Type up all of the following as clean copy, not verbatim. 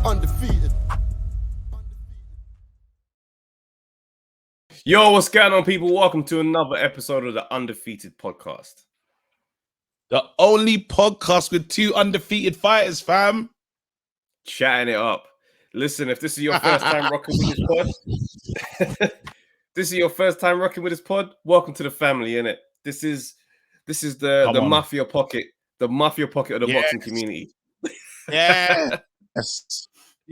Undefeated. Yo, what's going on, people? Welcome to another episode of the Undefeated podcast. The only podcast with two undefeated fighters, fam. Chatting it up. Listen, if this is your first time rocking with this pod, welcome to the family, innit? This is the mafia pocket, of the boxing community. Yes.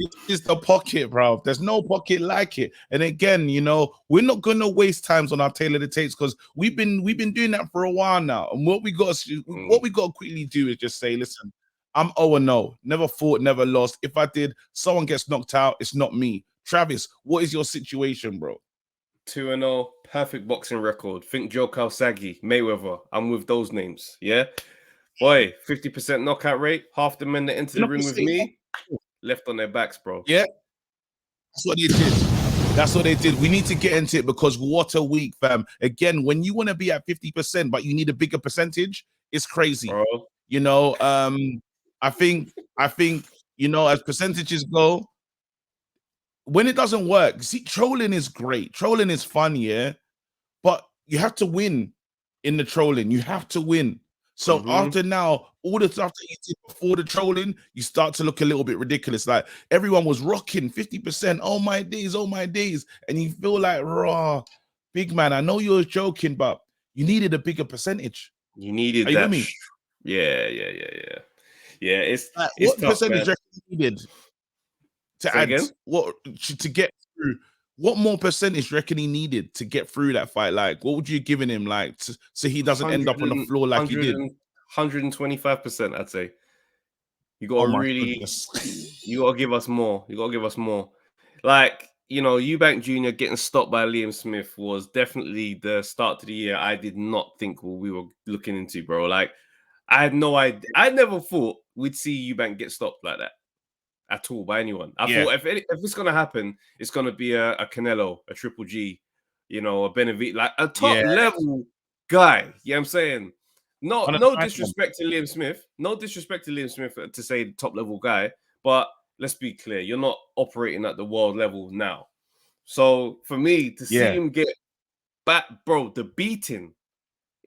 It is the pocket, bro. There's no pocket like it. And again, you know, we're not gonna waste times on our tailor the tapes because we've been doing that for a while now. And what we got to quickly do is just say, listen, I'm 0-0, never fought, never lost. If I did, someone gets knocked out, it's not me. Travis, what is your situation, bro? 2-0, perfect boxing record. Think Joe Calzaghe, Mayweather. I'm with those names, yeah. Boy, 50% knockout rate. Half the men that enter the ring with me left on their backs, bro. Yeah, that's what they did. That's what they did. We need to get into it because what a week, fam. Again, when you want to be at 50%, but you need a bigger percentage, it's crazy. Bro. You know, I think, you know, as percentages go, when it doesn't work, see, trolling is great. Trolling is fun, yeah, but you have to win in the trolling. You have to win. So after now, all the stuff that you did before the trolling, you start to look a little bit ridiculous. Like everyone was rocking 50%. Oh my days, and you feel like, raw, big man. I know you were joking, but you needed a bigger percentage. You needed Are that. You with me? Yeah. It's what tough, percentage man. you needed to Say add? again? What to get through? What more percentage do you reckon he needed to get through that fight? Like, what would you giving him, like, so he doesn't end up on the floor like he did? 125%, I'd say. You got to you got to give us more. You got to give us more. Like, you know, Eubank Jr. getting stopped by Liam Smith was definitely the start to the year I did not think we were looking into, bro. Like, I had no idea. I never thought we'd see Eubank get stopped like that at all by anyone. I thought if it's going to happen, it's going to be a Canelo, a Triple G, you know, a Benavidez, like a top level guy. You know what I'm saying? No disrespect to Liam Smith. No disrespect to Liam Smith to say top level guy, but let's be clear, you're not operating at the world level now. So for me to see him get back, bro, the beating,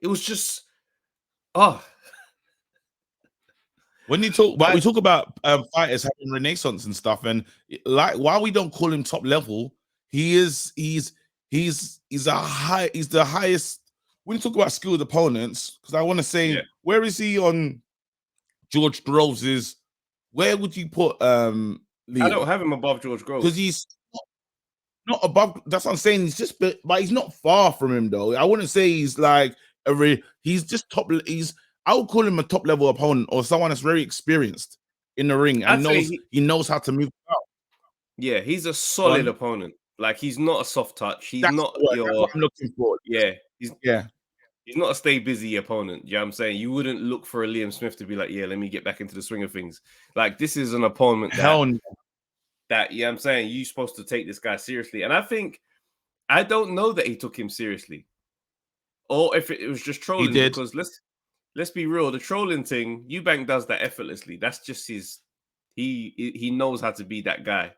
it was just When you talk about, we talk about fighters having renaissance and stuff, and like while we don't call him top level, he's the highest. When you talk about skilled opponents, because I want to say, where is he on George Groves's? Where would you put Leo? I don't have him above George Groves because he's not above. That's what I'm saying. He's just, but he's not far from him though. I wouldn't say he's like he's just top. I would call him a top level opponent or someone that's very experienced in the ring and he knows how to move out. Yeah, he's a solid opponent. Like he's not a soft touch. He's that's not what I'm looking for. He's not a stay busy opponent. Yeah, I'm saying you wouldn't look for a Liam Smith to be like, yeah, let me get back into the swing of things. Like this is an opponent that I'm saying you're supposed to take this guy seriously. And I don't know that he took him seriously, or if it was just trolling. He did. Because let's be real, the trolling thing, Eubank does that effortlessly. That's just he knows how to be that guy.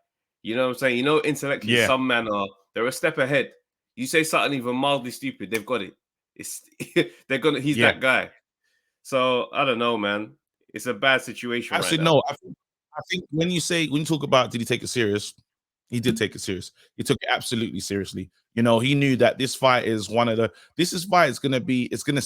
You know what I'm saying? You know, intellectually, some men they're a step ahead. You say something even mildly stupid, they've got it. He's that guy. So I don't know, man. It's a bad situation. Actually, no. I think when you talk about did he take it serious, he did take it serious. He took it absolutely seriously. You know, he knew that this fight is it's gonna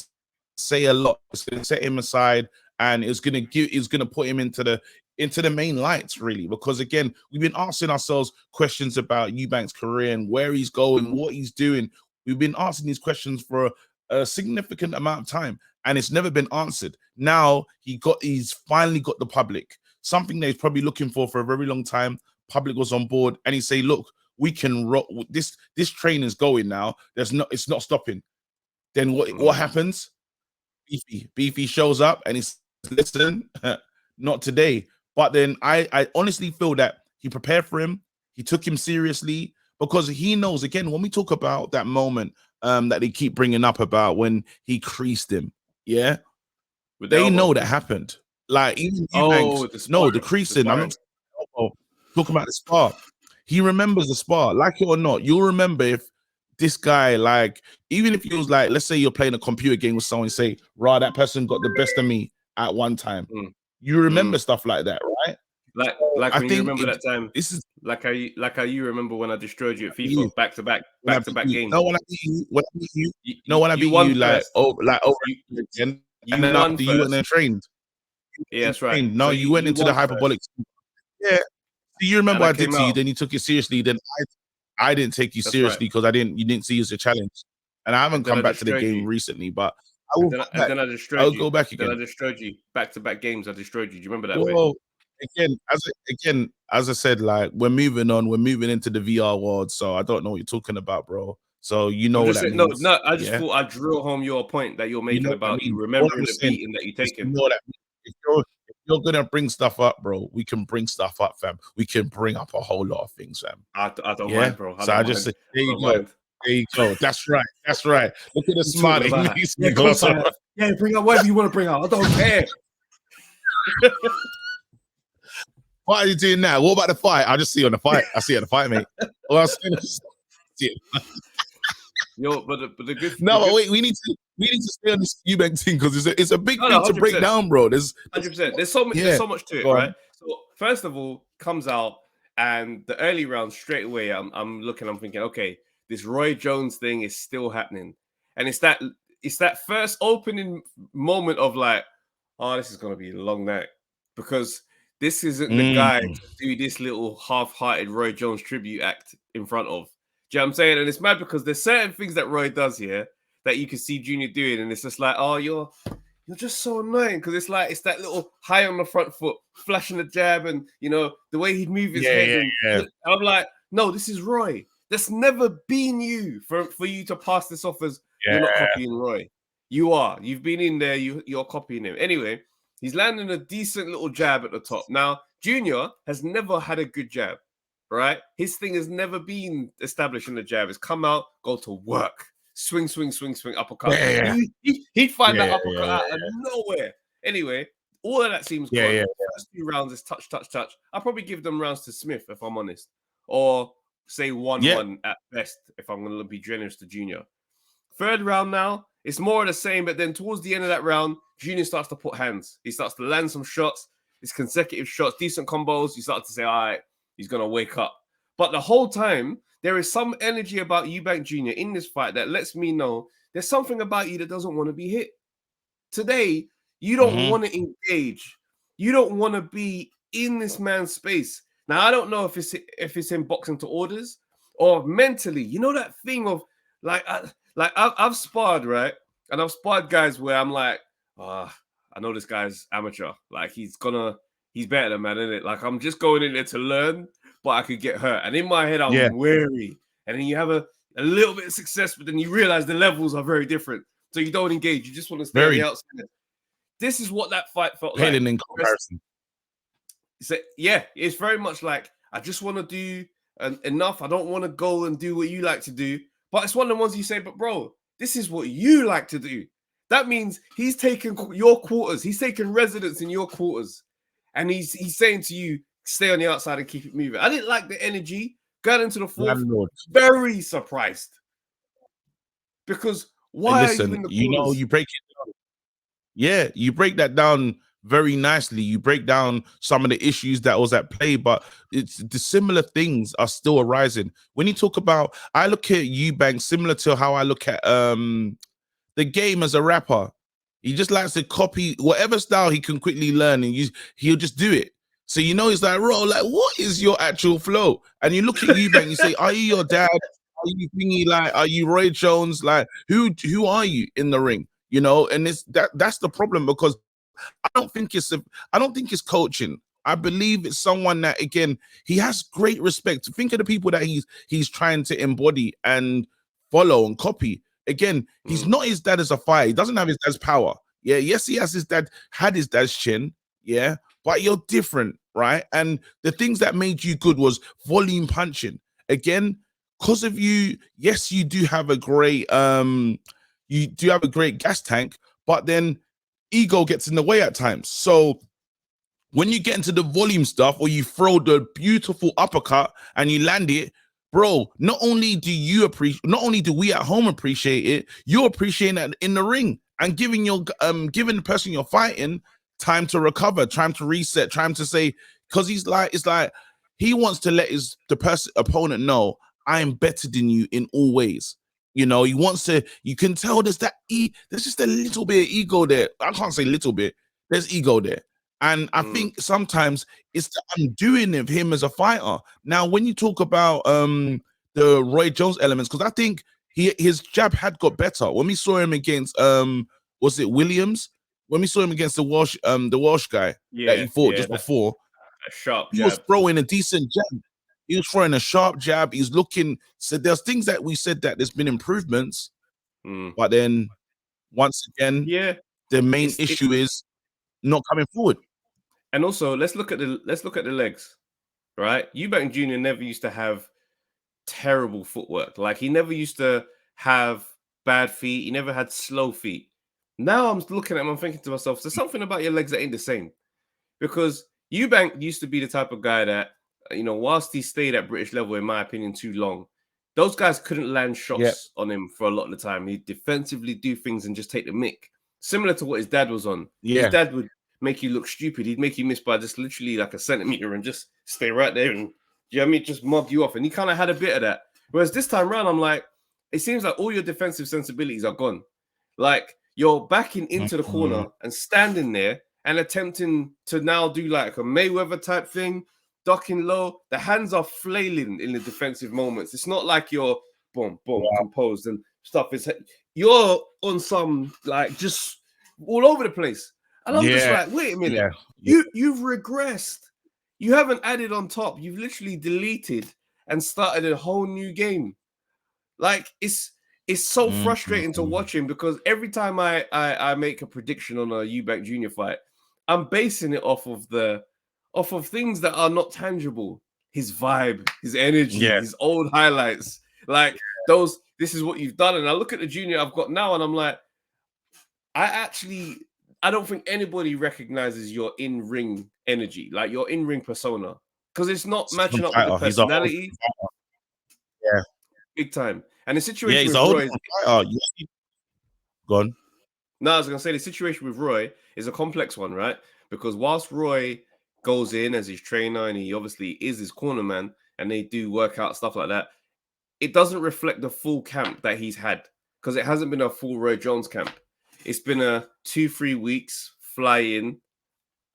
say a lot. It's gonna set him aside, and it's gonna put him into the main lights, really. Because again, we've been asking ourselves questions about Eubank's career and where he's going, what he's doing. We've been asking these questions for a significant amount of time, and it's never been answered. Now he's finally got the public, something that he's probably looking for a very long time. Public was on board, and he say, "Look, we can rock. This train is going now. It's not stopping." Then what happens? Beefy shows up, and he says, "Listen, not today." But then I honestly feel that he prepared for him. He took him seriously because he knows. Again, when we talk about that moment that they keep bringing up about when he creased him, they know that happened. Like even the creasing. I'm not. Talking about the spar. He remembers the spar, like it or not. You'll remember if this guy, like, even if he was like, let's say you're playing a computer game with someone, say, rah, that person got the best of me at one time. You remember stuff like that, right? Like I when you remember that time. This is like how you remember when I destroyed you at FIFA, back to back games. No, when I beat you, when I beat you, like over again, and then after you went and trained. Yeah, that's right. No, so you went into the hyperbolic. Yeah. So you remember I did to you, then you took it seriously. Then I didn't take you seriously because you didn't see it as a challenge. And I haven't come back to the game recently, but I will. And then I destroyed I'll you. go back again. Then I destroyed you back to back games. I destroyed you. Do you remember that? Well, as I said, like we're moving on. We're moving into the VR world, so I don't know what you're talking about, bro. So you know what that means. No, I just thought I'd drill home your point that you're making about you remembering the beating that you taken. You know that if you're gonna bring stuff up, bro, we can bring stuff up, fam. We can bring up a whole lot of things, fam. I don't mind, bro. I just say, there you go. There you go. That's right. That's right. Look at the smiling. Yeah, bring up whatever you want to bring up. I don't care. What are you doing now? What about the fight? I just see you on the fight. I see you on the fight, mate. Well, Yo, but the good. Wait. We need to stay on this Eubank thing because it's a big thing to break down, bro. There's 100%. There's so much to it, right? So first of all, comes out and the early rounds straight away. I'm thinking, okay, this Roy Jones thing is still happening, and it's that first opening moment of like, oh, this is gonna be a long night because this isn't the guy to do this little half-hearted Roy Jones tribute act in front of. Do you know what I'm saying? And it's mad because there's certain things that Roy does here that you can see Junior doing, and it's just like, oh, you're just so annoying because it's like it's that little high on the front foot, flashing the jab, and you know the way he'd move his head. And I'm like, no, this is Roy. That's never been you for you to pass this off as you're not copying Roy. You are. You've been in there. You're copying him. Anyway, he's landing a decent little jab at the top. Now, Junior has never had a good jab, right? His thing has never been establishing the jab. It's come out, go to work, swing, uppercut. He'd find that uppercut out of nowhere. Anyway, all of that seems good. First few rounds is touch. I'll probably give them rounds to Smith, if I'm honest. Or say 1-1 at best, if I'm going to be generous to Junior. Third round now, it's more of the same, but then towards the end of that round, Junior starts to put hands. He starts to land some shots. It's consecutive shots, decent combos. You start to say, all right, he's going to wake up. But the whole time, there is some energy about Eubank Jr. in this fight that lets me know there's something about you that doesn't want to be hit. Today, you don't want to engage. You don't want to be in this man's space. Now, I don't know if it's in boxing to orders or mentally. You know that thing of I've sparred, right? And I've sparred guys where I'm like, I know this guy's amateur. Like he's better than man, isn't it? Like I'm just going in there to learn, but I could get hurt. And in my head, I'm wary. And then you have a little bit of success, but then you realize the levels are very different. So you don't engage. You just want to stay on the outside. This is what that fight felt like. In comparison. So, yeah, it's very much like, I just want to do enough. I don't want to go and do what you like to do. But it's one of the ones you say, but bro, this is what you like to do. That means he's taking your quarters. He's taking residence in your quarters. And he's saying to you, stay on the outside and keep it moving. I didn't like the energy. Got into the fourth. Very surprised. Because why are you in the quarters? You know, you break it down. Yeah, you break that down very nicely. You break down some of the issues that was at play, but it's the similar things are still arising. When you talk about, I look at Eubank similar to how I look at the game as a rapper. He just likes to copy whatever style he can quickly learn, and he'll just do it. So you know, he's like, bro, like, what is your actual flow? And you look at Eubank, you say, are you your dad? Are you thingy? Like, are you Roy Jones? Like, who are you in the ring? You know, and that's the problem, because I don't think it's coaching. I believe it's someone that, again, he has great respect. Think of the people that he's trying to embody and follow and copy. Again, he's not his dad as a fighter. He doesn't have his dad's power. Yeah, yes, he has had his dad's chin. Yeah, but you're different, right? And the things that made you good was volume punching. Again, because of you, yes, you do have a great gas tank, but then ego gets in the way at times. So When you get into the volume stuff, or you throw the beautiful uppercut and you land it, bro, not only do we at home appreciate it, you're appreciating it in the ring and giving the person you're fighting time to recover, time to reset, time to say, because it's like he wants to let opponent know, I am better than you in all ways. You know, he wants to, you can tell there's just a little bit of ego there. I can't say little bit, there's ego there. And I think sometimes it's the undoing of him as a fighter. Now, when you talk about the Roy Jones elements, because I think his jab had got better. When we saw him against was it Williams? When we saw him against the Walsh guy that he fought just before, a sharp jab. He was throwing a decent jab. He was throwing a sharp jab. He's looking. So there's things that we said that there's been improvements, but then once again, the main issue is not coming forward. And also, let's look at the legs, right? Eubank Jr. never used to have terrible footwork. Like, he never used to have bad feet. He never had slow feet. Now I'm looking at him, I'm thinking to myself, there's something about your legs that ain't the same. Because Eubank used to be the type of guy that, you know, whilst he stayed at British level, in my opinion, too long, those guys couldn't land shots on him for a lot of the time. He'd defensively do things and just take the mick. Similar to what his dad was on. His dad would make you look stupid. He'd make you miss by just literally like a centimeter and just stay right there and, you know what I mean, just mug you off. And he kind of had a bit of that. Whereas this time around, I'm like, it seems like all your defensive sensibilities are gone. Like, you're backing into the corner and standing there and attempting to now do like a Mayweather type thing, ducking low. The hands are flailing in the defensive moments. It's not like you're boom, composed and stuff. You're on some like just all over the place. And I'm just like, wait a minute. You've regressed. You haven't added on top. You've literally deleted and started a whole new game. Like, it's so frustrating to watch him, because every time I make a prediction on a Eubank Jr. fight, I'm basing it off of things that are not tangible. His vibe, his energy, his old highlights. Like, this is what you've done. And I look at the junior I've got now and I'm like, I don't think anybody recognizes your in-ring energy, like your in-ring persona, because it's not matching up with the personality. Big time. And the situation with Roy is... Go on. No, I was going to say the situation with Roy is a complex one, right? Because whilst Roy goes in as his trainer and he obviously is his corner man and they do work out stuff like that, it doesn't reflect the full camp that he's had, because it hasn't been a full Roy Jones camp. It's been a 2-3 weeks fly in.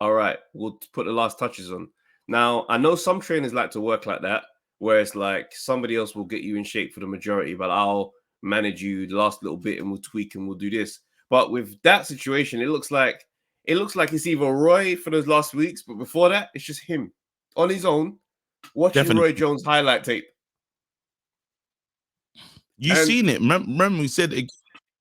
All right, we'll put the last touches on. Now, I know some trainers like to work like that, where it's like somebody else will get you in shape for the majority, but I'll manage you the last little bit and we'll tweak and we'll do this. But with that situation, it looks like it's either Roy for those last weeks, but before that, it's just him on his own watching Roy Jones highlight tape. You've seen it. Remember we said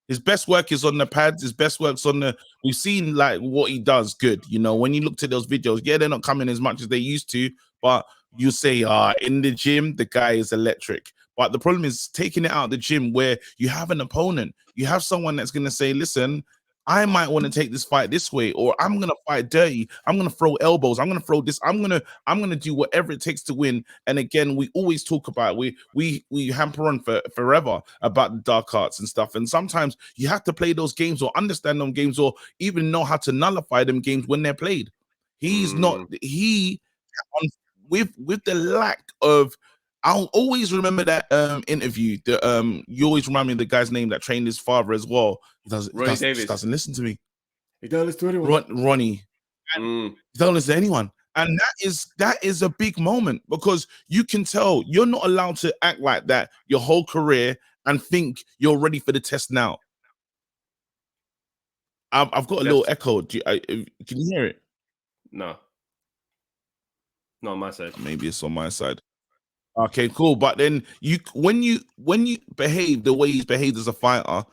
his best work is on the pads. His best work's on the... We've seen like what he does good. You know, when you looked at those videos, they're not coming as much as they used to, but you say, in the gym, the guy is electric. But the problem is taking it out of the gym where you have an opponent. You have someone that's going to say, listen, I might want to take this fight this way, or I'm going to fight dirty. I'm going to throw elbows. I'm going to throw this. I'm going to do whatever it takes to win. And again, we always talk about, we hamper on forever about the dark arts and stuff. And sometimes you have to play those games or understand them games or even know how to nullify them games when they're played. With the lack of... I'll always remember that interview. You always remind me of the guy's name that trained his father as well. He doesn't listen to me. He doesn't listen to anyone. Ronnie. He doesn't listen to anyone. And that is a big moment, because you can tell you're not allowed to act like that your whole career and think you're ready for the test now. I've got a little echo. Can you hear it? No. Not on my side. Maybe it's on my side. Okay, cool. But then when you behave the way he's behaved as a fighter,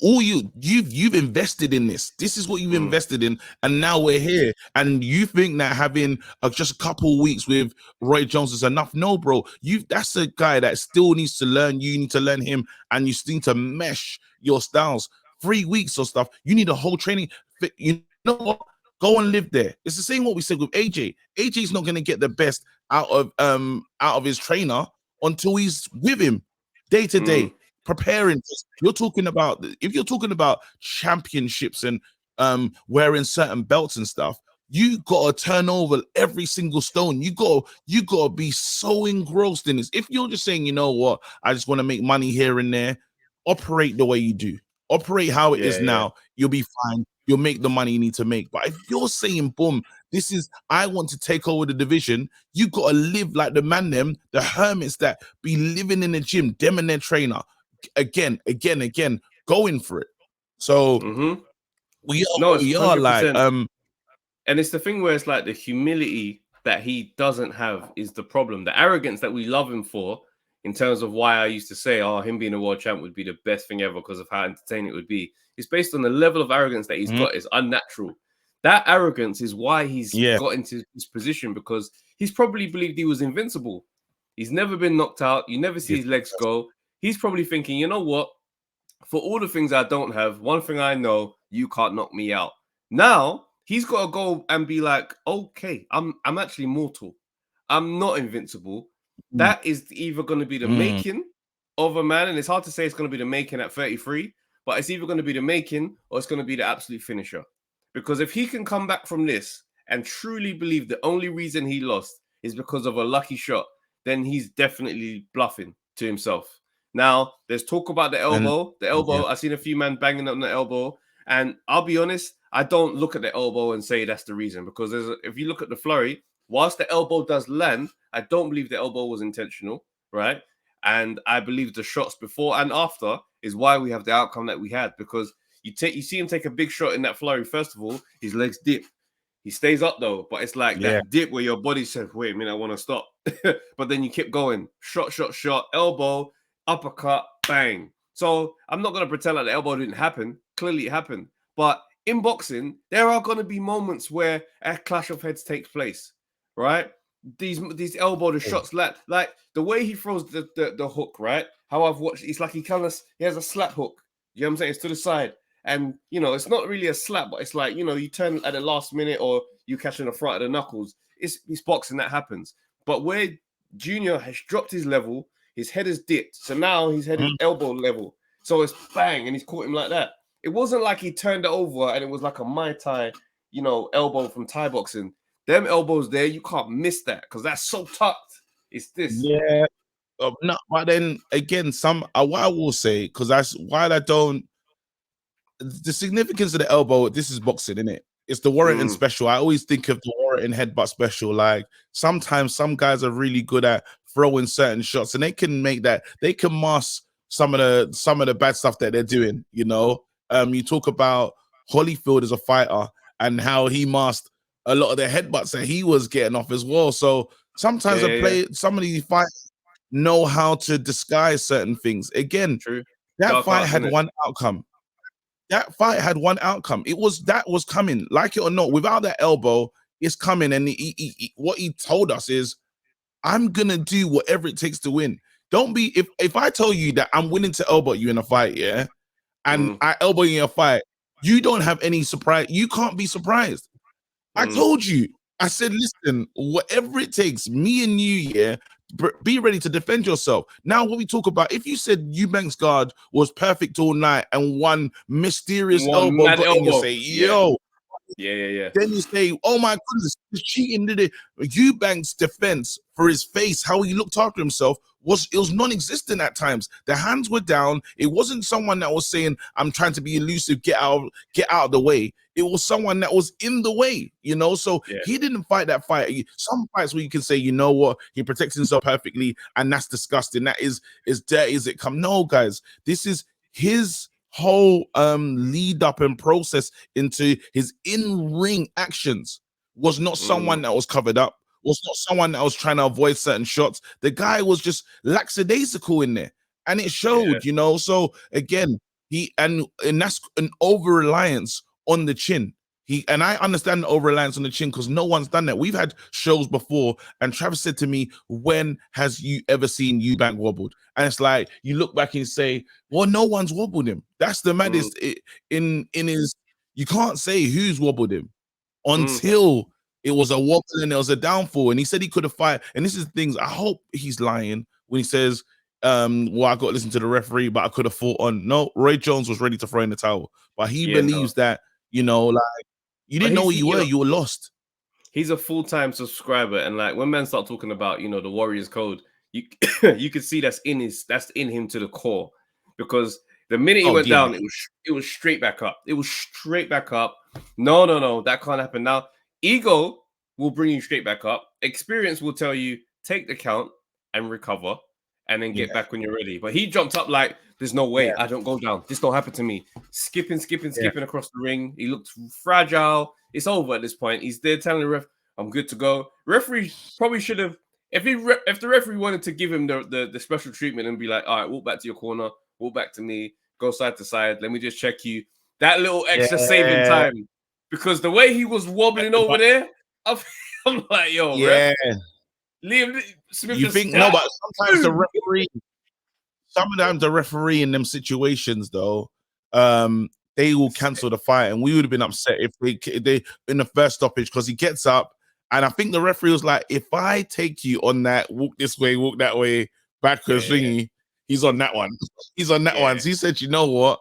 you've invested in this. This is what you've invested in, and now we're here. And you think that having just a couple of weeks with Roy Jones is enough? No, bro. That's a guy that still needs to learn. You need to learn him, and you still need to mesh your styles. 3 weeks or stuff. You need a whole training. You know what? Go and live there. It's the same what we said with AJ. AJ's not going to get the best out of his trainer until he's with him day to day, preparing. You're talking about, if you're talking about championships and wearing certain belts and stuff, you gotta turn over every single stone. You gotta be so engrossed in this. If you're just saying, you know what, I just want to make money here and there, operate the way you do. Operate how it is now. You'll be fine. You'll make the money you need to make. But if you're saying, boom, this is, I want to take over the division, you got to live like the man them, the hermits that be living in the gym, them and their trainer, again, going for it. So we are like, and it's the thing where it's like the humility that he doesn't have is the problem. The arrogance that we love him for, in terms of why I used to say, oh, him being a world champ would be the best thing ever because of how entertaining it would be. It's based on the level of arrogance that he's got is unnatural. That arrogance is why he's got into this position, because he's probably believed he was invincible. He's never been knocked out. You never see his legs go. He's probably thinking, you know what? For all the things I don't have, one thing I know, you can't knock me out. Now, he's got to go and be like, okay, I'm actually mortal. I'm not invincible. That is either going to be the making of a man, and it's hard to say it's going to be the making at 33, but it's either going to be the making or it's going to be the absolute finisher. Because if he can come back from this and truly believe the only reason he lost is because of a lucky shot, then he's definitely bluffing to himself. Now, there's talk about the elbow. I've seen a few men banging on the elbow, and I'll be honest, I don't look at the elbow and say that's the reason, because if you look at the flurry, whilst the elbow does land, I don't believe the elbow was intentional, right? And I believe the shots before and after is why we have the outcome that we had, because you see him take a big shot in that flurry. First of all, his legs dip. He stays up though, but it's like that dip where your body says, wait a minute, I want to stop. But then you keep going. Shot, elbow, uppercut, bang. So I'm not going to pretend like the elbow didn't happen. Clearly it happened. But in boxing, there are going to be moments where a clash of heads takes place, right? These elbow, the shots, like the way he throws the hook, right? How I've watched, it's like he has a slap hook. You know what I'm saying? It's to the side. And, you know, it's not really a slap, but it's like, you know, you turn at the last minute or you catch in the front of the knuckles. It's boxing, that happens. But where Junior has dropped his level, his head has dipped. So now his head is elbow level. So it's bang, and he's caught him like that. It wasn't like he turned it over and it was like a Muay Thai, you know, elbow from Thai boxing. Them elbows there, you can't miss that because that's so tucked. It's this. Yeah. No, but then again, what I will say, because that's why I don't. The significance of the elbow, this is boxing, isn't it? It's the Warrington special. I always think of the Warrington headbutt special. Like sometimes some guys are really good at throwing certain shots, and they can make that. They can mask some of the bad stuff that they're doing. You know, you talk about Holyfield as a fighter and how he masked a lot of the headbutts that he was getting off as well. So sometimes some of these fighters know how to disguise certain things. Again, that fight had one outcome. That fight had one outcome. That was coming, like it or not. Without that elbow, it's coming. And what he told us is, I'm gonna do whatever it takes to win. Don't be if I tell you that I'm willing to elbow you in a fight, yeah, and I elbow you in a fight, you don't have any surprise. You can't be surprised. I told you. I said, listen, whatever it takes, me and you, yeah, be ready to defend yourself. Now, what we talk about, if you said Eubank's guard was perfect all night and one mysterious elbow got in, you say, yo. Yeah. Then you say, oh my goodness, he's cheating, did it? Eubank's defense for his face, how he looked after himself, was non-existent at times. The hands were down. It wasn't someone that was saying, I'm trying to be elusive, get out of the way. It was someone that was in the way, you know? So he didn't fight that fight. Some fights where you can say, you know what, he protects himself perfectly, and that's disgusting. That is as dirty as it comes. No, guys, this is his whole lead up and process into his in-ring actions was not someone that was covered up, was not someone that was trying to avoid certain shots. The guy was just lackadaisical in there, and it showed, you know. So again, and that's an over-reliance on the chin. And I understand the over-reliance on the chin because no one's done that. We've had shows before, and Travis said to me, when has you ever seen Eubank wobbled? And it's like, you look back and say, well, no one's wobbled him. That's the maddest in his, you can't say who's wobbled him. until it was a wobble and there was a downfall. And he said he could have fight. And this is things, I hope he's lying when he says, well, I got to listen to the referee, but I could have fought on. No, Roy Jones was ready to throw in the towel. But he believes that, you know, like, you didn't know who you were, you were lost. He's a full-time subscriber. And like when men start talking about, you know, the Warriors code, you you can see that's in him to the core. Because the minute he went down, it was straight back up. It was straight back up. No, that can't happen. Now, ego will bring you straight back up. Experience will tell you, take the count and recover and then get back when you're ready. But he jumped up like, there's no way. I don't go down. This don't happen to me. Skipping across the ring. He looked fragile. It's over at this point. He's there telling the ref, I'm good to go. Referee probably should have, if the referee wanted to give him the special treatment and be like, all right, walk back to your corner, walk back to me, go side to side. Let me just check you. That little extra saving time. Because the way he was wobbling over there, I'm like, yo, ref. Liam Smith. You think no, but sometimes the referee in them situations though, they will cancel the fight, and we would have been upset if they in the first stoppage because he gets up, and I think the referee was like, if I take you on that walk this way, walk that way, backwards thingy, he's on that one. He's on that one. So he said, you know what?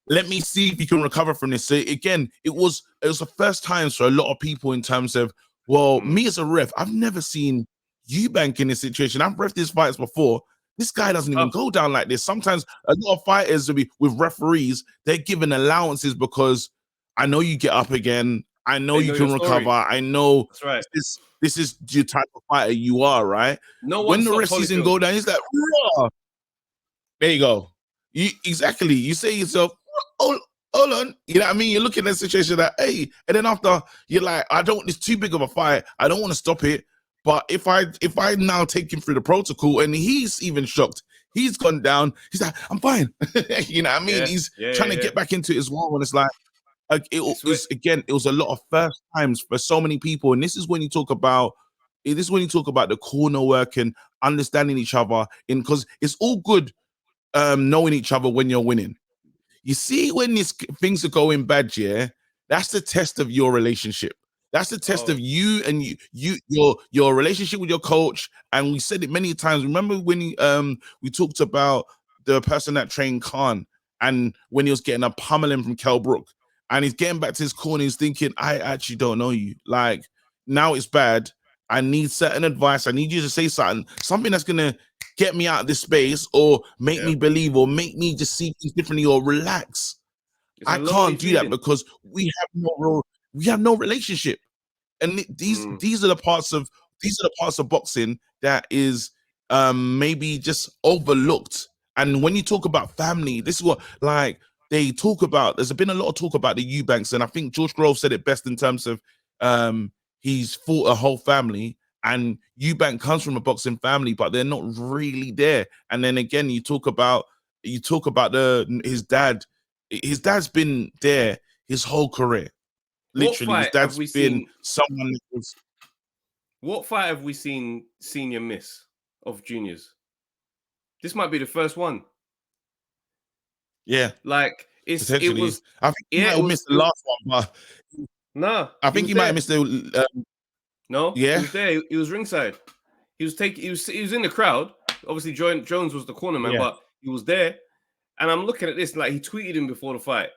Let me see if you can recover from this. So again, it was the first time for a lot of people in terms of, well, me as a ref, I've never seen Eubank in this situation. I've ref these fights before. This guy doesn't even go down like this. Sometimes a lot of fighters will be with referees, they're given allowances because I know you get up again. I know you can recover. I know this is your type of fighter you are, right? No, when the ref sees him go down, he's like, raw. There you go. Exactly. You say to yourself, hold on. You know what I mean? You're looking at a situation that, hey, and then after you're like, it's too big of a fight. I don't want to stop it. But if I now take him through the protocol and he's even shocked, he's gone down. He's like, I'm fine. You know what I mean? He's trying to get back into it as well. And it's like it was a lot of first times for so many people. And this is when you talk about the corner work and understanding each other. Because it's all good knowing each other when you're winning. You see, when things are going bad, that's the test of your relationship. That's the test of you and your relationship with your coach. And we said it many times. Remember when we talked about the person that trained Khan and when he was getting a pummeling from Kell Brook and he's getting back to his corner, he's thinking, I actually don't know you. Like, now it's bad. I need certain advice. I need you to say something that's going to get me out of this space or make me believe or make me just see things differently or relax. I can't do that because we have no relationship. And these are the parts of boxing that is maybe just overlooked. And when you talk about family, this is what like they talk about. There's been a lot of talk about the Eubanks, and I think George Grove said it best in terms of he's fought a whole family, and Eubank comes from a boxing family, but they're not really there. And then again, you talk about his dad. His dad's been there his whole career. Literally, his dad's been someone that was. What fight have we seen Senior miss of juniors? This might be the first one. Yeah, like it was. I think he might have missed the last one, but no, I think he might have missed the. No, he was there. He was ringside. He was in the crowd. Obviously, Jones was the corner man, but he was there. And I'm looking at this like he tweeted him before the fight.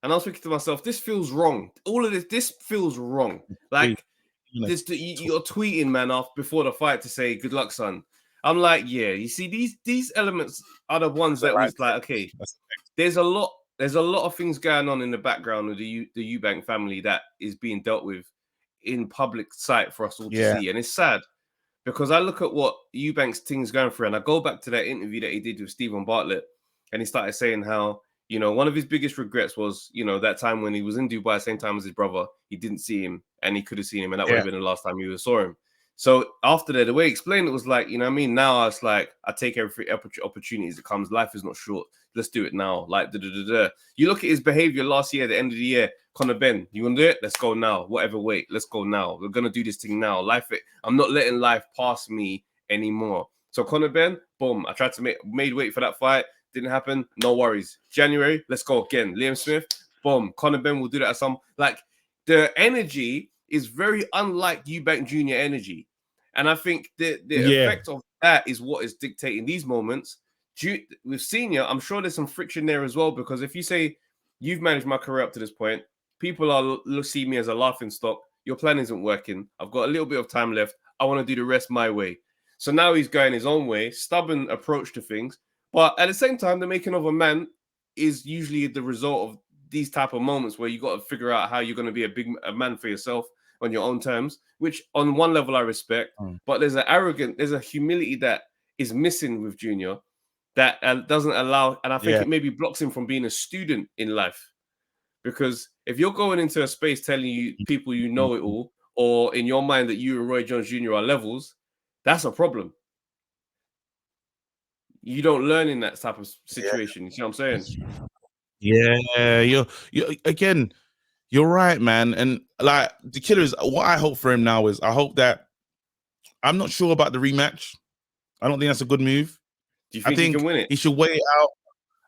And I was thinking to myself, this feels wrong. All of this feels wrong. Like you're tweeting, man, before the fight to say, good luck, son. I'm like, you see, these elements are the ones that was like, okay, there's a lot of things going on in the background of the Eubank family that is being dealt with in public sight for us all to see. And it's sad because I look at what Eubank's thing's going through and I go back to that interview that he did with Stephen Bartlett and he started saying how, you know, one of his biggest regrets was, you know, that time when he was in Dubai, same time as his brother, he didn't see him and he could have seen him. And that would have been the last time he saw him. So after that, the way he explained it was like, you know what I mean? Now it's like, I take every opportunity as it comes. Life is not short. Let's do it now. Like, You look at his behavior last year, at the end of the year, Conor Ben, you want to do it? Let's go now. Whatever weight, let's go now. We're going to do this thing now. I'm not letting life pass me anymore. So Conor Ben, boom. I tried to made weight for that fight. Didn't happen. No worries. January, let's go again. Liam Smith, boom. Conor Ben will do that at some, like, the energy is very unlike Eubank Jr. energy. And I think the effect of that is what is dictating these moments. With Senior, I'm sure there's some friction there as well, because if you say you've managed my career up to this point, people are see me as a laughing stock. Your plan isn't working. I've got a little bit of time left. I want to do the rest my way. So now he's going his own way, stubborn approach to things. But at the same time, the making of a man is usually the result of these type of moments where you got to figure out how you're going to be a man for yourself on your own terms, which on one level I respect. But there's there's a humility that is missing with Junior that doesn't allow, and I think it maybe blocks him from being a student in life. Because if you're going into a space telling you people you know it all, or in your mind that you and Roy Jones Jr. are levels, that's a problem. You don't learn in that type of situation. You see what I'm saying? Yeah, you're right, man. And like the killer is what I hope for him now is I hope that I'm not sure about the rematch. I don't think that's a good move. Do you think he can win it? He should wait it out.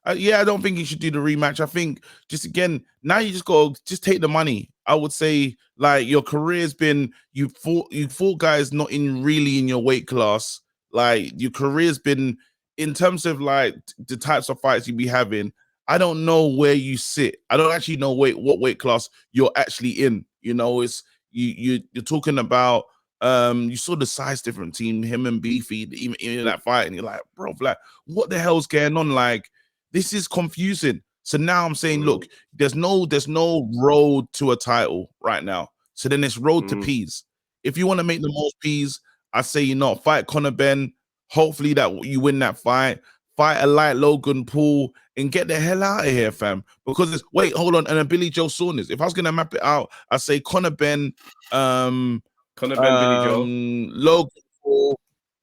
I don't think he should do the rematch. I think just again, now you just go take the money. I would say like your career's been you fought guys not really in your weight class. Like your career's been in terms of like the types of fights you be having. I don't know where you sit. I don't actually know what weight class you're actually in. You know, it's you're talking about you saw the size difference between him and Beefy even in that fight, and you're like, bro, like what the hell's going on? Like this is confusing. So now I'm saying, look, there's no road to a title right now. So then it's road to peas. If you want to make the most peas, I say fight Conor Ben. Hopefully that you win that fight. Fight a light Logan Paul and get the hell out of here, fam. Because it's hold on, and a Billy Joe Saunders. If I was gonna map it out, I say Conor Ben, Billy Joe, Logan Paul,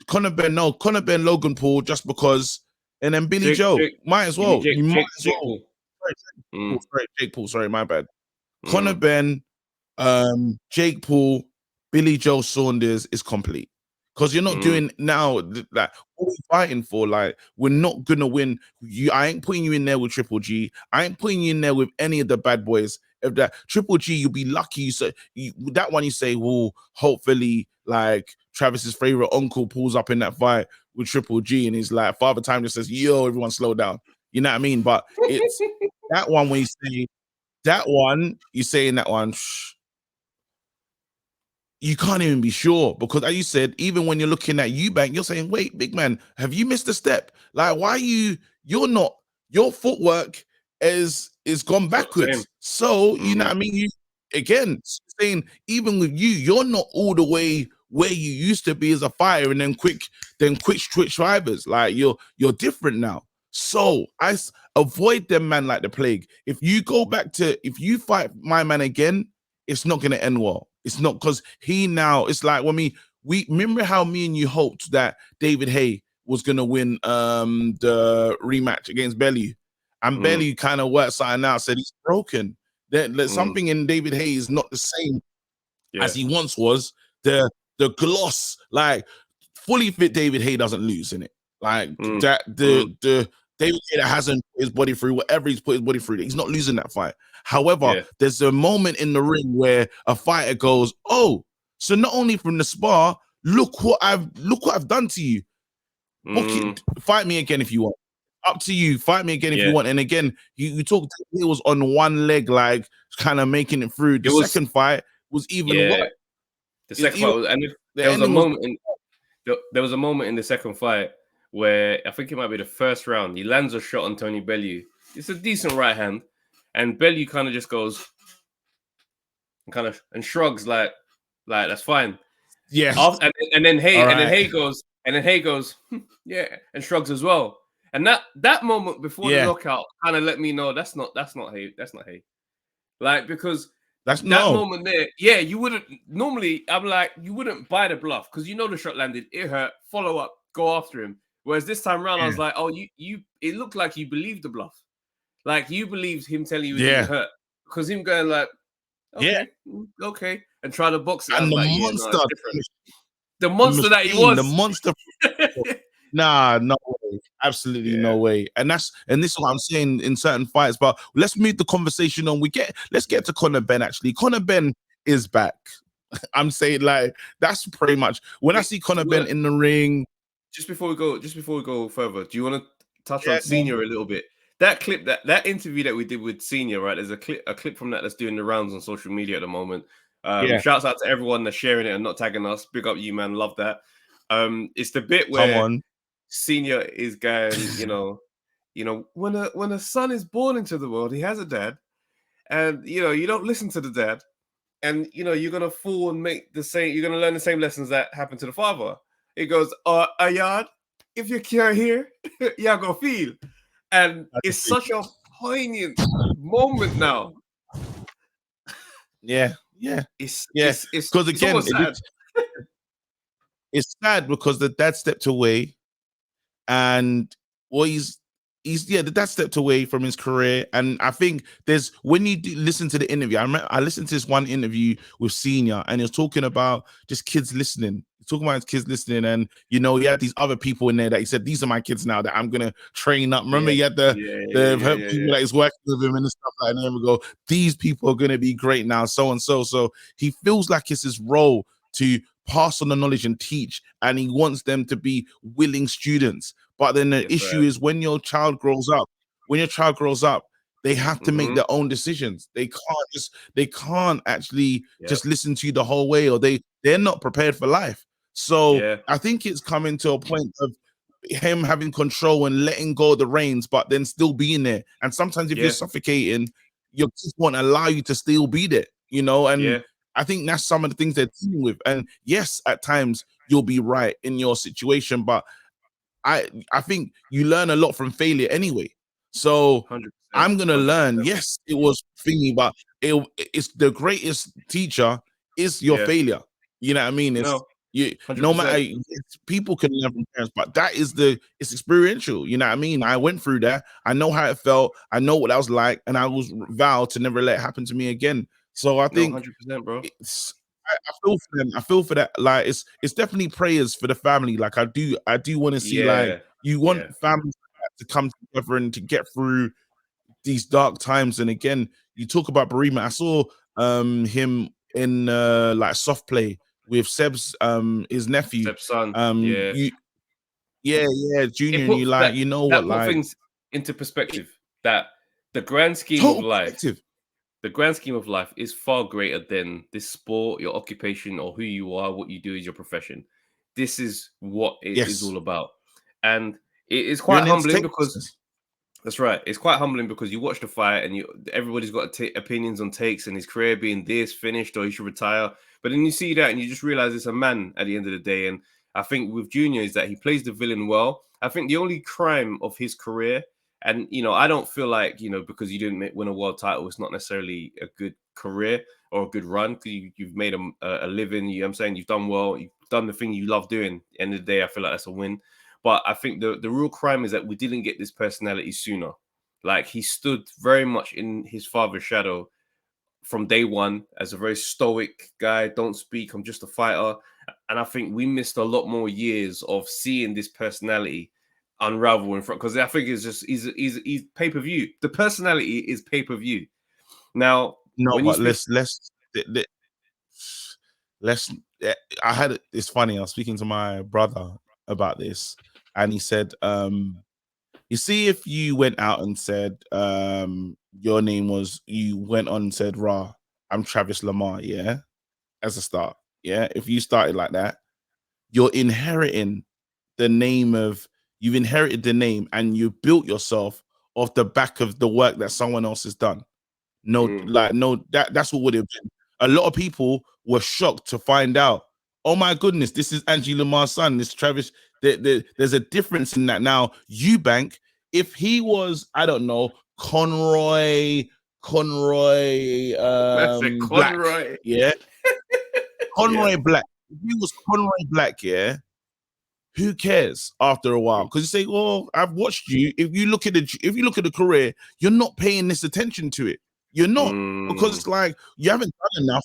Conor Ben, Logan Paul, just because, and then Billy Joe might as well. You might as well. Jake Paul. Sorry, my bad. Conor Ben, Jake Paul, Billy Joe Saunders is complete. Because you're not doing now like what are we fighting for? Like, we're not gonna win. I ain't putting you in there with Triple G. I ain't putting you in there with any of the bad boys. If that Triple G, you'll be lucky. You say that one. You say, well, hopefully, like Travis's favorite uncle pulls up in that fight with Triple G, and he's like, Father Time just says, "Yo, everyone, slow down." You know what I mean? But it's that one when you say that one, you say in that one. You can't even be sure because, as you said, even when you're looking at Eubank, you're saying, wait, big man, have you missed a step? Like, why you're not, your footwork is gone backwards. So, you know what I mean? Again, saying, even with you're not all the way where you used to be as a fighter and then quick twitch fibers. Like, you're different now. So, I avoid them, man, like the plague. If you fight my man again, it's not going to end well. It's not because it's like when we remember how me and you hoped that David Haye was going to win the rematch against Bellew. And Bellew kind of worked something out, said he's broken. There's something in David Haye is not the same as he once was. The gloss, like fully fit David Haye doesn't lose in it. Like the David Haye that hasn't put his body through whatever he's put his body through, he's not losing that fight. However, there's a moment in the ring where a fighter goes, "Oh, so not only from the spar, look what I've done to you. Fight me again if you want. Up to you. Fight me again if you want." And again, you talked. He was on one leg, like kind of making it through. The second fight was even worse. The second fight was, and there was a moment in the second fight where I think it might be the first round. He lands a shot on Tony Bellew. It's a decent right hand. And Bellew kind of just goes and shrugs like that's fine. Yeah. And then Haye goes, yeah, and shrugs as well. And that moment before the knockout kind of let me know that's not Haye. That's not Haye. Like, because that moment there, you wouldn't normally. I'm like, you wouldn't buy the bluff because the shot landed, it hurt. Follow up, go after him. Whereas this time around, I was like, oh, it looked like you believed the bluff. Like, you believed him telling you it hurt. Because him going like, okay, and try to box it. And the monster. the monster that he was. The monster. Nah, no way. Absolutely no way. And this is what I'm saying in certain fights. But let's move the conversation on. Let's get to Conor Benn. Actually, Conor Benn is back. I'm saying, like, that's pretty much when I see Conor Benn in the ring. Just before we go further, do you want to touch on Senior a little bit? That clip, that interview that we did with Senior, right? There's a clip from that that's doing the rounds on social media at the moment. Shouts out to everyone that's sharing it and not tagging us. Big up you, man. Love that. It's the bit where Senior is going, when a son is born into the world, he has a dad, and you don't listen to the dad, and you're gonna fall and make the same. You're gonna learn the same lessons that happened to the father. It goes, Ayad, if you can't hear, you go feel. And it's such a poignant moment now. Yeah. It's because again, it's sad because the dad stepped away, and the dad stepped away from his career. And I think when you listen to the interview, I listened to this one interview with Senior, and he was talking about just kids listening. He's talking about his kids listening, and he had these other people in there that he said, these are my kids now that I'm gonna train up. Remember, he had the people that he's working with him and stuff like that. And we go, these people are gonna be great now, so and so. So he feels like it's his role to pass on the knowledge and teach, and he wants them to be willing students. But then the issue is when your child grows up, they have to make their own decisions. They can't actually just listen to you the whole way, or they're not prepared for life. So I think it's coming to a point of him having control and letting go of the reins, but then still being there. And sometimes if you're suffocating, your kids won't allow you to still be there, and I think that's some of the things they're dealing with. And yes, at times you'll be right in your situation, but I think you learn a lot from failure anyway. So 100%, I'm gonna learn. Yes, it was thingy, but it's the greatest teacher is your failure. You know what I mean? No matter, people can learn from parents, but it's experiential. You know what I mean? I went through that. I know how it felt. I know what that was like, and I was vowed to never let it happen to me again. So I think 100%, bro. I feel for them. I feel for that. Like it's definitely prayers for the family. Like I do want to see like you want families to come together and to get through these dark times. And again, you talk about bereavement. I saw him in like soft play with Seb's his nephew. Seb's son. Junior. And you like, that put things into perspective. That the grand scheme of life. The grand scheme of life is far greater than this sport, your occupation, or who you are, what you do is your profession. This is what it is all about. And it is quite humbling because that's right. It's quite humbling because you watch the fight and everybody's got opinions on takes and his career being this finished or he should retire. But then you see that and you just realize it's a man at the end of the day. And I think with Junior is that he plays the villain well. I think the only crime of his career, and, I don't feel like, because you didn't win a world title, it's not necessarily a good career or a good run because you've made a living. You know what I'm saying? You've done well. You've done the thing you love doing. End of the day, I feel like that's a win. But I think the real crime is that we didn't get this personality sooner. Like, he stood very much in his father's shadow from day one as a very stoic guy. Don't speak. I'm just a fighter. And I think we missed a lot more years of seeing this personality unravel in front, because I think it's just he's pay-per-view. The personality is pay-per-view. Now, it's funny. I was speaking to my brother about this, and he said, you see, if you went out and said your name was, you went on and said, "Rah, I'm Travis Lamar," as a start, if you started like that, you're inheriting the name of. You've inherited the name and you built yourself off the back of the work that someone else has done. That's what would have been. A lot of people were shocked to find out, oh my goodness, this is Angie Lamar's son, this Travis. There's a difference in that now. Eubank, if he was, I don't know, Conroy Black, Conroy Black. If he was Conroy Black, who cares after a while? Because you say, "Well, I've watched you." If you look at the career, you're not paying this attention to it. You're not, because it's like you haven't done enough.